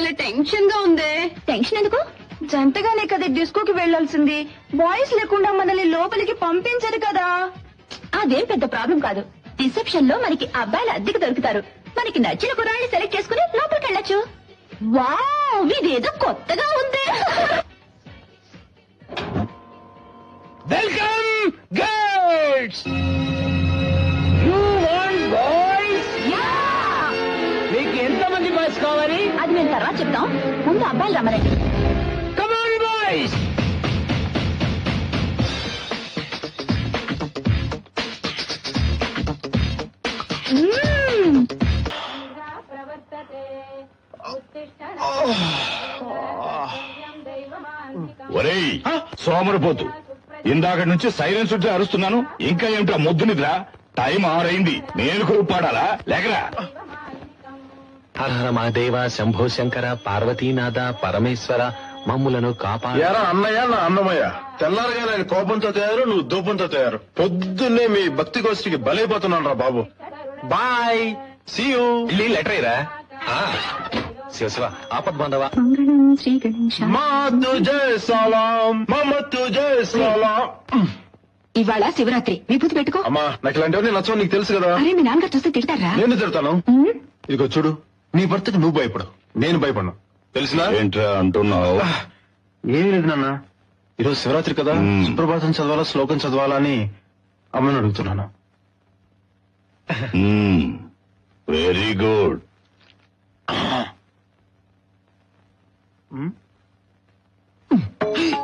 భలే టెన్షన్ గా ఉంది. టెన్షన్ ఎందుకు? జంటగానే కదా డిస్కోకి వెళ్లాల్సింది. బాయ్స్ లేకుండా మనల్ని లోపలికి పంపించరు కదా. అదేం పెద్ద ప్రాబ్లం కాదు. రిసెప్షన్ లో మనకి అబ్బాయిలు అద్దెకి దొరుకుతారు. మనకి నచ్చిన కుర్రాళ్ళని సెలెక్ట్ చేసుకుని లోపలికి వెళ్ళొచ్చు. వావ్, ఇదేదో కొత్తగా ఉంది. Welcome girls. You want boys? మీకు ఎంతమంది బాయ్స్ కావాలి? అది మేము తర్వాత చెప్తాం. ముందు అబ్బాయిలు రమ్మనండి. Come on boys. ఒరేయ్ సోమరిపోతు, ఇందాక నుంచి సైలెన్స్ ఉంటే అరుస్తున్నాను. ఇంకా ఏమిటా మొద్దు నిద్ర? టైం 6 అయింది. నేను కొరుకు పాడాలా? లేకరా. హర మహాదేవ, శంభో శంకర, పార్వతీనాథ, పరమేశ్వర, మమ్ములను కాపాడు. యారా అన్నయ్య, నా అన్నమయ్య. తెల్లారగా నేను కోపంతో తయారు, నువ్వు దూపంతో తయారు. పొద్దున్నే మీ భక్తి గోష్ఠికి బలైపోతున్నాను రా బాబు. Bye, see you. లెటర్ అయ్యరా? శివ శివ, ఆపద్ బాంధవ. మా తుజే సలాం, మమ తుజే సలాం. ఇవాళ శివరాత్రి, విభూతి పెట్టుకో. అమ్మా, నాకు ఇలాంటివన్నీ నచ్చవు, నీకు తెలుసు కదా. అరే, మీ నాన్నగారు చూస్తే తిడతారా? నేను తిడతాను. ఇదిగో చూడు, నీ భర్తకి నువ్వు భయపడు, నేను భయపడను. తెలిసినా? ఏంట్రా అంటున్నావు? ఏమీ లేదు నాన్న. ఈరోజు శివరాత్రి కదా, సుప్రభాతం చదవాలా, శ్లోకం చదవాలా అని అమ్మని అడుగుతున్నాను. Very good.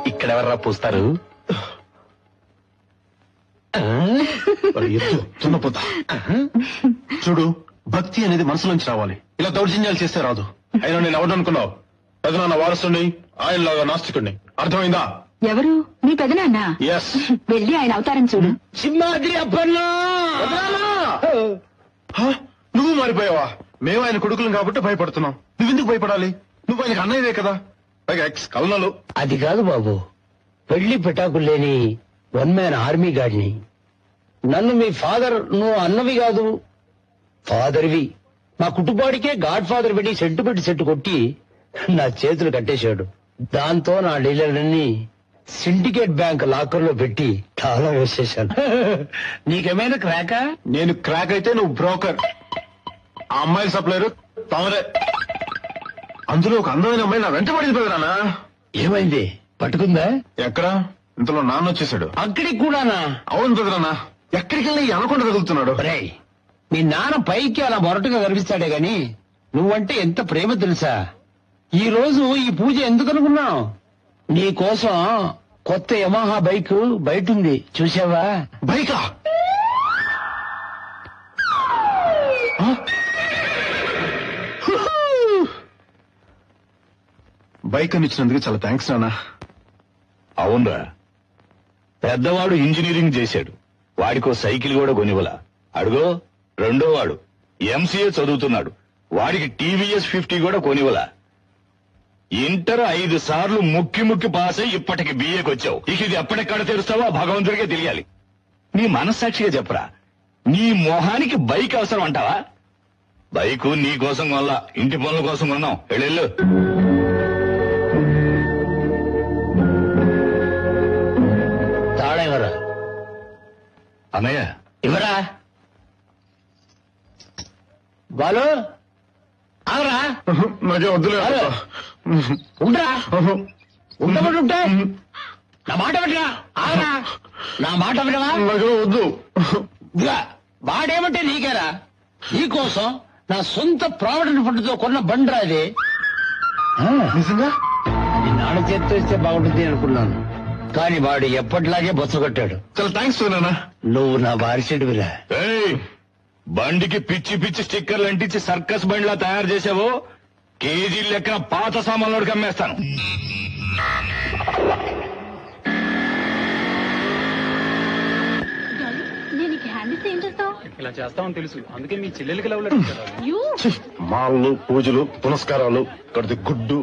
ఇక్కడెవర్రా పూస్తారు? తున్నపోతా. చూడు, భక్తి అనేది మనసులోంచి రావాలి. ఇలా దౌర్జన్యాలు చేస్తే రాదు. అయినా నేను ఎవడనుకున్నావు? పెదనాన్న వారసుని, ఆయనలాగా నాస్తికుడిని. అర్థమైందా? ఎవరు? మీ పెదనాన్న? ఎస్. వెళ్ళి ఆయన అవతారం చూడు. సింహాద్రి అప్పన్నా. నువ్వు మారిపోయావా? మేము ఆయన కొడుకులం కాబట్టి భయపడుతున్నాం. నువ్వెందుకు భయపడాలి? నువ్వు ఆయనకు అన్నయ్యవే కదా. పైగా ఎక్స్ కల్నలు. అది కాదు బాబు, పెళ్లి పెటాకులు లేని 1 మ్యాన్ ఆర్మీ గాడిని. నన్ను మీ ఫాదర్, నువ్వు అన్నవి కాదు ఫాదర్వి. మా కుటుంబానికే గాడ్ ఫాదర్ పెట్టి సెట్టు కొట్టి నా చేతులు కట్టేశాడు. దాంతో నా డీలర్లన్నీ సిండికేట్ బ్యాంక్ లాకర్ లో పెట్టి తాళం వేసేశాను. నీకేమైనా క్రాకా? నేను క్రాక్ అయితే నువ్వు బ్రోకర్. ఆ అమ్మాయిల సప్లైరు తమరే. అందులో ఒక అందమైన అమ్మాయి నా వెంట పడింది పెదనాన్న. ఏమైంది? పట్టుకుందా? ఎక్కడ? ఇంతలో నాన్న వచ్చేసాడు. అక్కడికి కూడానా? అవును పెదనాన్న. ఎక్కడికి వెళ్ళి అనకుండా తగులుతున్నాడు. రేయ్, మీ నాన్న పైకి అలా మొరటుగా కనిపిస్తాడే గాని నువ్వంటే ఎంత ప్రేమ తెలుసా? ఈ రోజు ఈ పూజ ఎందుకు అనుకున్నావు? నీ కోసం కొత్త యమహా బైక్ బయట ఉంది, చూసావా? బైకా? బైక్ అని ఇచ్చినందుకు చాలా థ్యాంక్స్ నాన్న. అవునరా, పెద్దవాడు ఇంజనీరింగ్ చేశాడు, వాడికో సైకిల్ కూడా కొనివ్వలా. అడుగో రెండో వాడు ఎంసీఏ చదువుతున్నాడు, వాడికి టీవీఎస్ 50 కూడా కొనివ్వలా. ఇంటర్ 5 సార్లు ముక్కి పాస్ అయి ఇప్పటికి బిఏకి వచ్చావు. ఇక ఇది ఎప్పటిక్కడ తెరుస్తావో భగవంతుడికే తెలియాలి. నీ మనస్సాక్షిగా చెప్పరా, నీ మొహానికి బైక్ అవసరం అంటావా? బైకు నీ కోసం కొనలా, ఇంటి పనుల కోసం కొన్నాం. వెళ్ళు. తాడెవరా? అన్నయ్య ఇవరా బాలు, ఆగరా. నాకే వద్దులే. ఉండరా, ఉండమంటుంటే నా మాట వినరా? ఆగరా, నా మాట వినవా? నాకే వద్దు. వాడేమంటే నీకేరా? నీకోసం నా సొంత ప్రావిడెంట్ ఫండ్ తో కొన్న బండ్రా ఇది. నిజంగా? అది నాన్న చేత్తో ఇస్తే బాగుంటుంది అనుకున్నాను, కానీ వాడు ఎప్పటిలాగే బొచ్చగొట్టాడు. చాలా థ్యాంక్స్ నాన్న. నువ్వు నా వారిసేడువిరా. ఏయ్, బండికి పిచ్చి స్టిక్కర్లు అంటించి సర్కస్ బండిలా తయారు చేసావు, కేజీ లెక్కన పాత సామాన్లోకి అమ్మేస్తాను. ఇలా చేస్తామని తెలుసు, అందుకే మీ చెల్లెలకి లవ్ లెటర్ ఇచ్చారు. మాళ్ళు, పూజలు, పునస్కారాలు, కడితే గుడ్డు.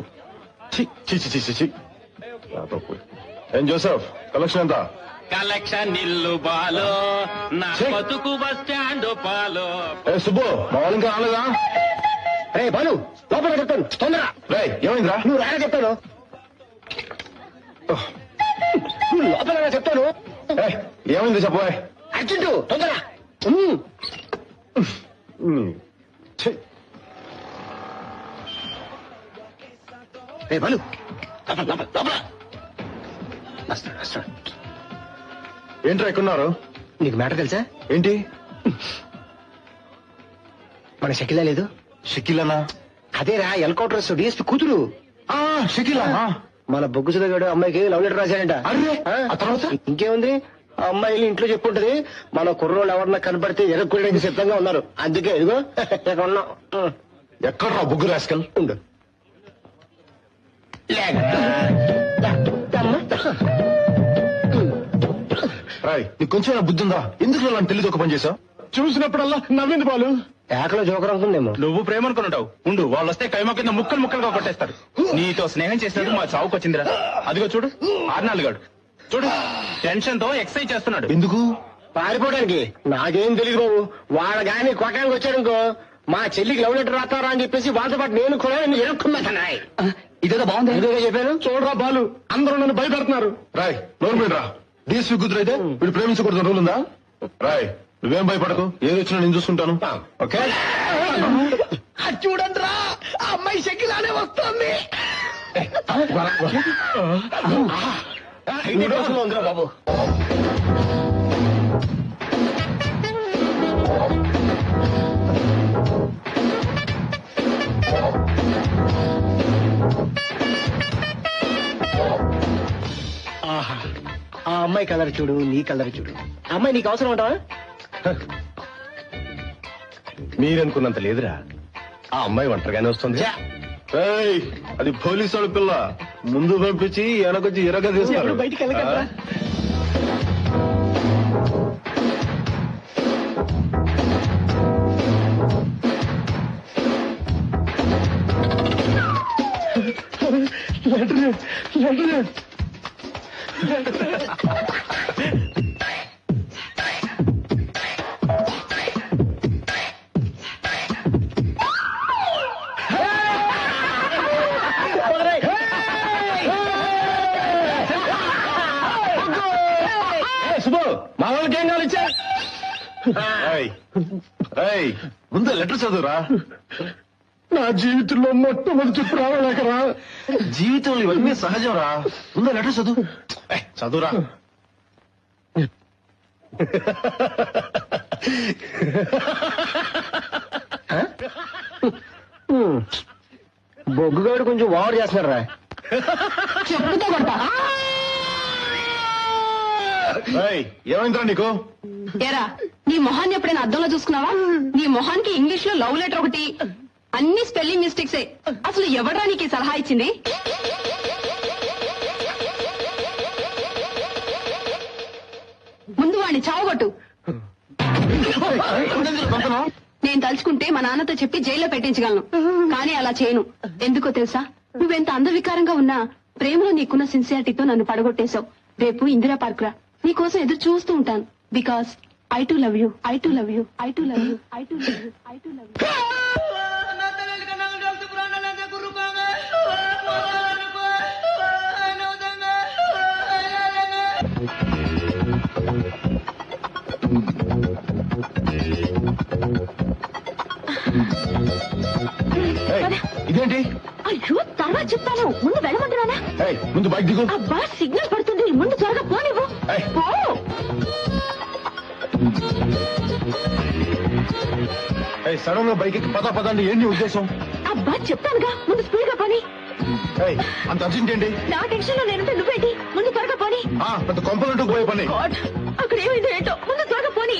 ఏం జోసెఫ్, కలెక్షన్ ఎంత? కలెక్షన్ నిల్లు బాలో, నా బతుకు బస్ స్టాండ్ పాలో. ఏ సుబ్బు, మా వాళ్ళు ఇంకా రాలేదా? రే బాలు లోపల చెప్తాను తొందరగా. రేయ్ ఏమైందిరా? నువ్వు రాగా చెప్తాను. నువ్వు లోపల చెప్తాను. ఏయ్, ఏమైంది చెప్పబోయ్. అర్జుంటు తొందరగా. ఛీ, రే బాలు లోపల లోపల లోపల వస్తాడు వస్తాడు. ఏంట్రా ఎక్కున్నారు? నీకు మ్యాటర్ తెలుసా? ఏంటి? మన షకిలా లేదు? షకీలనా? అదేరా హెలికాప్టర్స్ డిఎస్పీ కూతురు. షకీలా? మన బొగ్గు సుధగాడు అమ్మాయికి లవ్ లెటర్ రాశాడంట. అరే, ఆ? ఆ తర్వాత? ఇంకేముంది, ఆ అమ్మాయిలు ఇంట్లో చెప్పుంటది మన కుర్రోళ్ళు ఎవరన్నా కనపడితే ఎరక్కోయడానికి సిద్ధంగా ఉన్నారు. అందుకే ఇదిగో ఇక్కడ ఉన్నాం. ఎక్కడ్రా బుగ్గు రాస్కల్? ఉండు. రాయ్ నీకు కొంచెం బుద్ధి ఉందా? ఎందుకు అలాంటి తెలియదు ఒక పని చేసావు? చూసినప్పుడల్లా నవ్వింది బాలు. ఏకలో జోకర్ అనుకుందేమో. నువ్వు ప్రేమ అనుకుంటావు. ఉండు, వాళ్ళు వస్తే కైమా కింద ముక్కలు ముక్కలుగా కొట్టేస్తారు. నీతో స్నేహం చేసినట్టు మా చావుకు వచ్చిందిరా. అదిగో చూడు ఆర్నాల్గాడు, చూడు టెన్షన్ తో ఎక్సర్సైజ్ చేస్తున్నాడు. ఎందుకు? పారిపోవడానికి. నాకేం తెలియదు బాబు. వాళ్ళ గాని కొట్టడానికి వచ్చాడనుకో మా చెల్లికి లవ్ లెటర్ రాస్తారా అని చెప్పేసి వాళ్ళతో పాటు నేను కూడా ఎరుక్కున్నాయి. ఇదేదో బాగుంది. ఎందుకు చెప్పాను? చూడరా బాలు, అందరూ నన్ను భయపెడుతున్నారు. రాయ్ నోరు మీద రా. డిఎస్పీ కూతురు అయితే వీడు ప్రేమించకూడదు రూల్ ఉందా? రాయ్ నువ్వేం భయపడకు, ఏది వచ్చినా నేను చూసుకుంటాను. ఓకే చూడండి రా, ఆ అమ్మాయి షకిలానే వస్తుంది. ఉందిరా బాబు. ఆహా, ఆ అమ్మాయి కలర్ చూడు, నీ కలర్ చూడు. ఆ అమ్మాయి నీకు అవసరం ఉంటావా? మీరనుకున్నంత లేదురా. ఆ అమ్మాయి ఒంటరిగానే వస్తుంది. ఛా! ఏయ్, అది పోలీసు వాడి పిల్ల. ముందు పంపించి వెనకొచ్చి ఎరగ తీస్తారు. ఎవరు బయటికి వెళ్ళగలరా? శుభు, మా వాళ్ళకి ఏం కావాలి ఇచ్చా? ముందు లెటర్ చదువురా. నా జీవితంలో మొట్టమొదటి రావలేకరా. జీవితంలో ఇవన్నీ సహజం రా. ముందు లెటర్ చదువు. చదువురా. బొగ్గుగాడు కొంచెం ఓవర్ చేస్తున్నాడు రా. చెప్పుతో కొడతా. ఏమైందిరా నీకు? ఏరా, నీ మొహాన్ని ఎప్పుడైనా అద్దంలో చూసుకున్నావా? నీ మొహానికి ఇంగ్లీష్ లో లవ్ లెటర్ ఒకటి, అన్ని స్పెల్లింగ్ మిస్టేక్సే. అసలు ఎవడ్రా నీకు ఈ సలహా ఇచ్చింది? ముందు వాడిని చావగొట్టు. నేను తలుచుకుంటే మా నాన్నతో చెప్పి జైల్లో పెట్టించగలను, కానీ అలా చేయను. ఎందుకో తెలుసా? నువ్వెంత అందవికారంగా ఉన్నా ప్రేమలో నీకున్న సిన్సియారిటీతో నన్ను పడగొట్టేశావు. రేపు ఇందిరా పార్క్ రా, నీకోసం ఎదురు చూస్తూ ఉంటాను. Because I to love you, I to love you, I to love you, I to love you, I to love you. ఇదేంటి? అయ్యో, తర్వాత చెప్తాను. ముందు వెళ్ళమంటున్నానా? ముందు బైక్ దిగు. అబ్బా, సిగ్నల్ పడుతుంది. ముందు త్వరగా పోనివ్వు. పో. సడన్ గా బైక్ ఎక్కి పద పదండి. ఏంటి ఉద్దేశం? అబ్బా, చెప్తానుగా, ముందు స్పీడ్ గా పోని. అంత అర్జెంట్ ఏంటి? నా టెన్షన్ లో నేనుంటే నువ్వేంటి? ముందు త్వరగా పోని. పెద్ద కొంపలంటూ పోయే పని. గాడ్, అక్కడ ఏమైందో ఏంటో. ముందు త్వరగా పోని.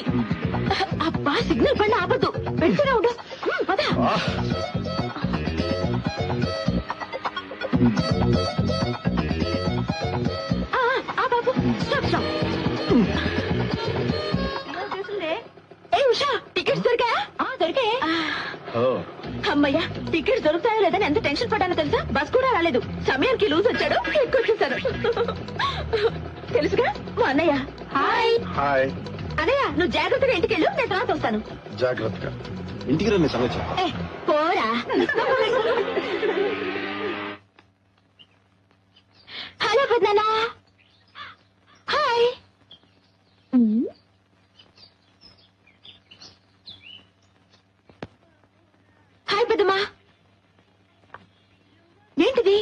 అబ్బా, సిగ్నల్ పడిన ఆపద్దు. పెడుతూనే ఉండు. పద. బాబు, స్టాప్ స్టాప్. ఏ ఉషా, టికెట్స్ దొరికాయా? దొరికాయి. అమ్మయ్యా, టికెట్స్ దొరుకుతాయో లేదని ఎంత టెన్షన్ పడ్డానో తెలుసా? బస్ కూడా రాలేదు. సమయానికి లూజ్ వచ్చాడు, ఎక్కువచ్చేసారు. తెలుసుగా మా అన్నయ్య. Hi hi. అన్నయ్య, నువ్వు జాగ్రత్తగా ఇంటికి వెళ్ళు, నేను తర్వాత వస్తాను. జాగ్రత్తగా ఇంటికి రండి సంగతి. పోరా. హలో పెద్దనా. హాయ్. హాయ్ పెద్దమ్మా. ఏంటిది?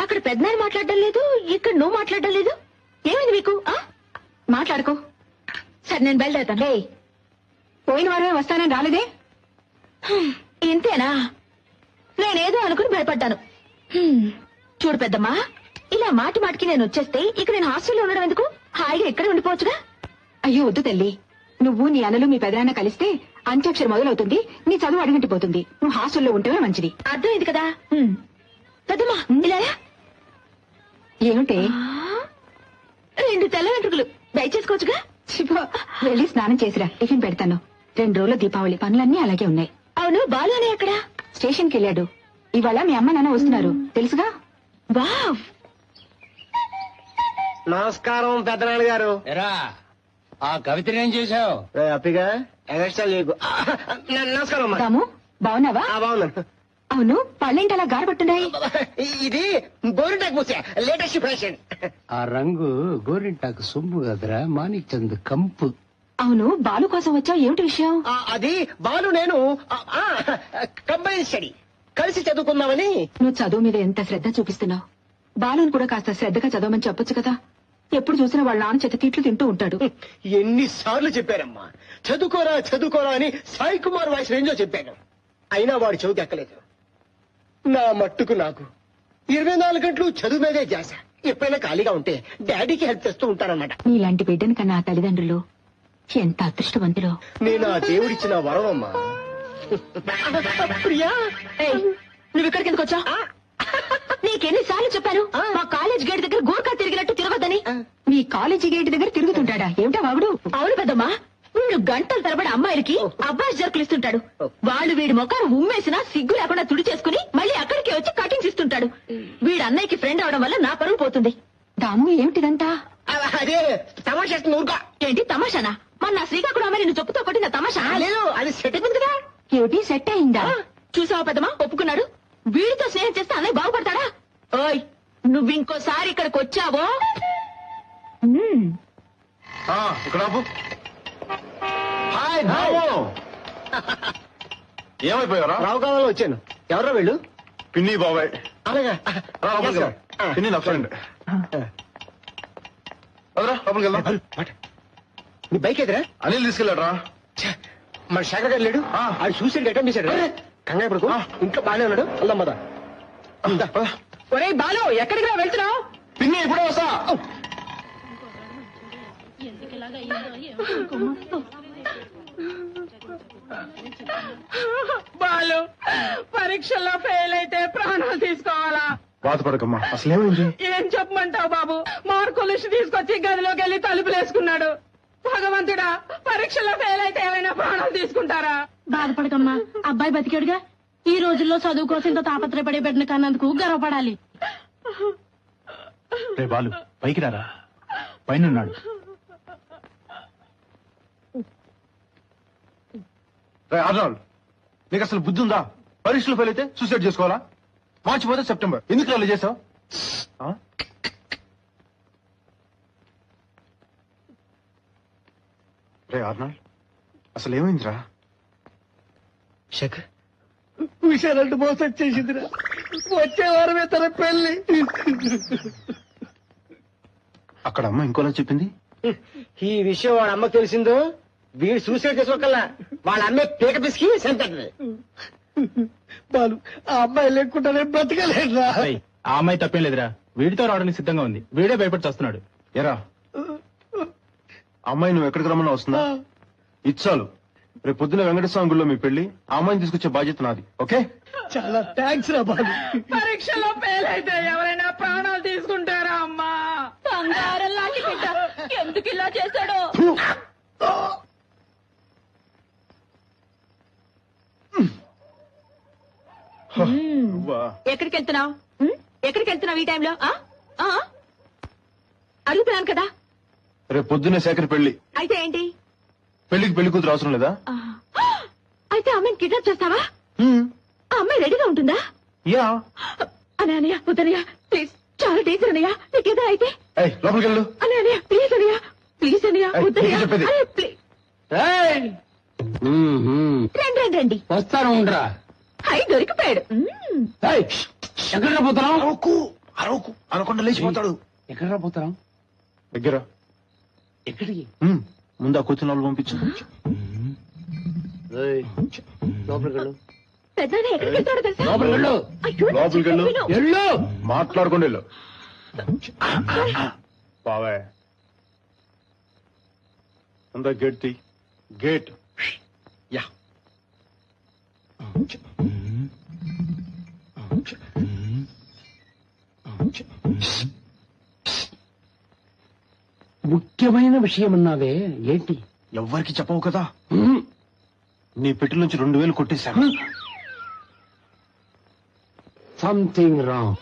అక్కడ పెద్దనాన్న మాట్లాడడం లేదు, ఇక్కడ నువ్వు మాట్లాడడం లేదు. ఏమైంది మీకు? మాట్లాడుకో. సరే నేను బయలుదేరుతాను. పోయిన వారమే వస్తానని రాలేదే? ఇంతేనా? నేనేదో అనుకుని భయపడ్డాను. చూడు పెద్దమ్మా, ఇలా మాటి మాటికి నేను వచ్చేస్తే ఇక నేను హాస్టల్లో ఉండడం ఎందుకు? హాయిగా ఇక్కడే ఉండిపోవచ్చుగా. అయ్యో వద్దు తల్లి, నువ్వు నీ అన్నలు మీ పెదనాన్న కలిస్తే అంత్యాక్షరి మొదలవుతుంది, నీ చదువు అడుగంటిపోతుంది. నువ్వు హాస్టల్లో ఉంటేనే మంచిది. అర్థమైంది కదా? పెద్దమ్మా ఇలా ఏమిటి? 2 తెల్ల వెంట్రుకలు దయచేసుకోవచ్చుగా. వెళ్ళి స్నానం చేసిరా, టిఫిన్ పెడతాను. 2 రోజుల దీపావళి పనులన్నీ అలాగే ఉన్నాయి. అవును, బాలునే అక్కడ స్టేషన్కి వెళ్ళాడు. ఇవాళ మీ అమ్మ నాన్న వస్తున్నారు తెలుసుగా. వావ్. నమస్కారం పెద్దనాన్న గారు. ఎరా ఆ కవితని ఏం చేశావు? హ్యాపీగా ఎగస్ట్రా లేకు. నమస్కారం అమ్మా. రాము బాగున్నావా? బాగున్నాను. అవును, పళ్ళేంటి అలా గారపట్టున్నాయి? ఇది గోరింటాకు పూసే లేటెస్ట్ ఫ్యాషన్. ఆ రంగు గోరింటాకు సొమ్ము కదరా, మాణిక్ చంద్ కంపు. అవును, బాలు కోసం వచ్చావు, ఏమిటి విషయం? అది బాలు నేను కంబైన్ స్టడీ కలిసి చదువుకుందామని. నువ్వు చదువు మీద ఎంత శ్రద్ధ చూపిస్తున్నావు. బాలుని కూడా కాస్త శ్రద్ధగా చదవమని చెప్పొచ్చు కదా. ఎప్పుడు చూసినా వాళ్ళ నాన్న చేత తిట్లు తింటూ ఉంటాడు. ఎన్నిసార్లు చెప్పారమ్మా చదువుకోరా చదువుకోరా అని. సాయి కుమార్ వాయిస్ రేంజో చెప్పాను, అయినా వాడు చెవికి ఎక్కలేదు. నా మట్టుకు నాకు 24 గంటలు చదువు మీదే ధ్యాస. ఎప్పుడైనా ఖాళీగా ఉంటే డాడీకి హెల్ప్ చేస్తూ ఉంటానన్నమాట. నీలాంటి బిడ్డని కన్నా ఆ తల్లిదండ్రులు ఎంత అదృష్టవంతులో. నేను ఆ దేవుడిచ్చిన వరం అమ్మా. ప్రియా, నువ్వు ఇక్కడికి ఎందుకు వచ్చా? నీకెన్నిసార్లు చెప్పాను మా కాలేజ్ గేట్ దగ్గర గోర్ఖా తిరిగినట్టు తిరగద్దని. మీ కాలేజీ గేట్ దగ్గర తిరుగుతుంటాడా ఏమిటా వాగుడు? అవును పెద్దమ్మా, వీడు గంటల తరబడి అమ్మాయిలకి అబ్బాయి జరుకులు ఇస్తుంటాడు. వాళ్ళు వీడి మొఖాన్ని ఉమ్మేసినా సిగ్గు లేకుండా తుడి చేసుకుని మళ్ళీ అక్కడికి వచ్చి కటింగ్స్ ఇస్తుంటాడు. వీడు అన్నయ్యకి ఫ్రెండ్ అవడం వల్ల నా పరువు పోతుంది. దాము ఏమిటిదంతా? అదే తమాషా ఊరుగా. ఏంటి తమాషానా? మన నా శ్రీకాకుళం అమ్మాయి నిన్ను చెప్పుతో కొట్టిన తమాషా? లేదు, అది సెట్ అయిపోయింది కదా. ఏమిటి సెట్ అయిందా? చూసావా పెద్దమ్మా, ఒప్పుకున్నాడు. వీడితో స్నేహం చేస్తే అన్నయ్య బాగుపడతాడా? ఓయ్, నువ్వు ఇంకోసారి ఇక్కడికి వచ్చావో ఇక్కడ ఆపు. హాయ్ బాబు. ఏమైపోయారా? రావు కావాలని వచ్చాను. ఎవరో వెళ్ళు. పిన్ని బాబాయ్. అలాగా రా, లోపలికి రా. పిన్ని నా ఫ్రెండ్. వదరా, లోపలికి వెళ్దాం. నీ బైక్ ఎదురా? అనిల్ తీసుకెళ్ళాడ్రా. మన శేఖర్ గారు లేడు. అది సూసైడ్ అటెంప్ట్ చేశాడు. కంగారు పడుకో, ఇంట్లో బాగానే ఉన్నాడు. వెళ్దాం పద. ఒరే బాలు, ఎక్కడికి రా వెళ్తున్నావు? పిన్ని ఇప్పుడే వస్తా. బాలు, పరీక్షల్లో ఫెయిల్ అయితే ప్రాణాలు తీసుకోవాలా? బాధపడకమ్మా, అసలేమైంది? ఏం చెప్పమంటావు బాబు? మార్కులు తీసుకొచ్చి గదిలోకి వెళ్ళి తలుపులేసుకున్నాడు. భగవంతుడా, పరీక్షల్లో ఫెయిల్ అయితే ఏమైనా ప్రాణాలు తీసుకుంటారా? బాధపడకమ్మా, అబ్బాయి బతికాడుగా. ఈ రోజుల్లో చదువు కోసం ఇంత తాపత్రయపడే బిడ్డను కన్నందుకు గర్వపడాలి. రే బాలు, పైకి రారా, పైనున్నాడు. రే ఆర్నాల్డ్, నీకు అసలు బుద్ధి ఉందా? పరీక్షలు ఫెయిల్ అయితే సూసైడ్ చేసుకోవాలా? మార్చిపోతే సెప్టెంబర్. ఎందుకు అలా చేసావు? రే ఆర్నాల్డ్, అసలు ఏమైందిరా? శేఖర్ విషయాలంటూ మోసం చేసిందిరా. వచ్చే వారమే తన పెళ్లి. అక్కడ అమ్మ ఇంకోలా చెప్పింది. ఈ విషయం వాడు అమ్మకు తెలిసిందో వీడు సూసైడ్ చేసుకోకల్లా వాళ్ళ అమ్మే పీక పిసికి చంపేస్తుంది. బాలు, ఆ అమ్మాయి లేకుండానే బ్రతకలేదురా. ఆ అమ్మాయి తప్పేం లేదురా, వీడితో రావడానికి సిద్ధంగా ఉంది. వీడే భయపడి వస్తున్నాడు. ఎరా అమ్మాయి నువ్వు ఎక్కడికి రమ్మన్నా వస్తుందా? ఇచ్చాలు. రేపు పొద్దున వెంకటస్వామి గుడిలో మీ పెళ్లి. ఆ అమ్మాయిని తీసుకొచ్చే బాధ్యత నాది. ఓకే? చాలా థ్యాంక్స్ రా బాలు. పరీక్షలో ఫెయిల్ అయితే ఎవరైనా ప్రాణాలు తీసుకుంటారా అమ్మా? బంగారం లాంటి బిడ్డ ఎందుకు ఇలా చేశాడో. ఎక్కడికి వెళ్తున్నావు? ఎక్కడికి వెళ్తున్నావు ఈ టైంలో? అడుగుతున్నాను కదా. రేపు పొద్దున్నే శేఖర్ పెళ్లి. అయితే ఏంటి? పెళ్లికి పెళ్లి కూతురు అవసరం లేదా? అయితే అమ్మాయిని కిడ్నాప్ చేస్తావా? అమ్మాయి రెడీగా ఉంటుందా? యా అనయ్య వద్దనయ్య ప్లీజ్, చాలా డేంజర్ అన్నయ్య, నీకేదో అయితే. లోపలికి వెళ్ళు. అనయ్య ప్లీజ్ అనయ్య, ప్లీజ్ అనయ్య ఏయ్, వద్దనయ్య. నీకు చెప్పేది. అన్నయ్య, ప్లీజ్. ఏయ్! రండి రండి రండి. వస్తాను ఉండరా. హై దొరికిపోయాడు. ఏయ్! ఎక్కడికి పోతున్నాం? అరవకు అనకుండా లేచిపోతాడు. ఎక్కడ పోతున్నాం? దగ్గర ఎక్కడికి? ముందు ఆ కూర్చున్న వాళ్ళు పంపించు. ఏయ్! లోపలికి వెళ్ళు. పెద్దనే ఎక్కడికి వెళ్తాడో తెలుసా? లోపలికి వెళ్ళు. అయ్యో, నా లోపలికి వెళ్ళు. చెప్పు విను. వెళ్ళు. మాట్లాడుకుండా వెళ్ళు. బావే అందా గేట్ తీ. Gate yeah. ముఖ్యమైన విషయం అన్నావే, ఏంటి? ఎవ్వరికి చెప్పవు కదా. నీ పెట్టి నుంచి 2000 కొట్టేశాను. Something wrong.